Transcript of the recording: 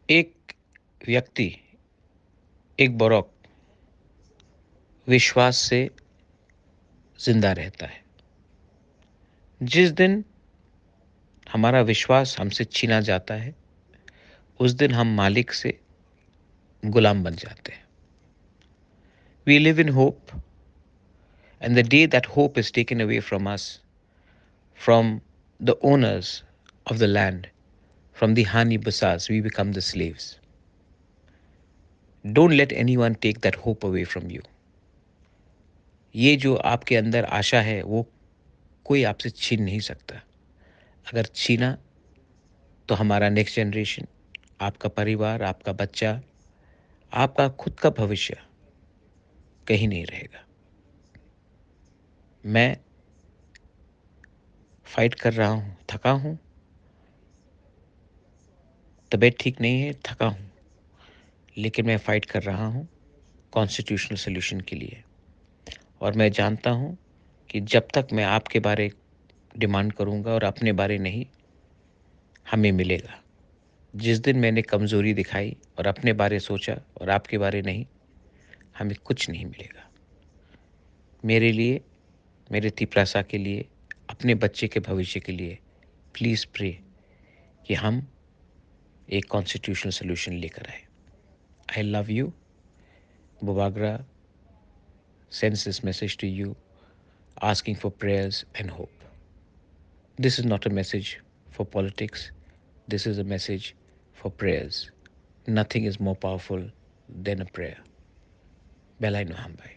एक व्यक्ति, एक बौरक विश्वास से जिंदा रहता है। जिस दिन हमारा विश्वास हमसे छीना जाता है, उस दिन हम मालिक से गुलाम बन जाते हैं। We live in hope, and the day that hope is taken away from us, from the owners of the land, from the Hani Basas, we become the slaves. Don't let anyone take that hope away from you. ये जो आपके अंदर आशा है, वो कोई आपसे छीन नहीं सकता। अगर छीना तो हमारा नेक्स्ट जनरेशन, आपका परिवार, आपका बच्चा, आपका खुद का भविष्य कहीं नहीं रहेगा। मैं फाइट कर रहा हूँ, थका हूँ, तबीयत ठीक नहीं है, थका हूँ, लेकिन मैं फाइट कर रहा हूँ कॉन्स्टिट्यूशनल सॉल्यूशन के लिए। और मैं जानता हूँ कि जब तक मैं आपके बारे डिमांड करूँगा और अपने बारे नहीं, हमें मिलेगा। जिस दिन मैंने कमज़ोरी दिखाई और अपने बारे सोचा और आपके बारे नहीं, हमें कुछ नहीं मिलेगा। मेरे लिए, मेरे तिपरासा के लिए, अपने बच्चे के भविष्य के लिए प्लीज़ प्रे कि हम एक कॉन्स्टिट्यूशनल सॉल्यूशन लेकर आए। I love you. Bubagra sends this message to you asking for prayers and hope. This is not a message for politics. This is a message for prayers. Nothing is more powerful than a prayer. Belai no Hambai.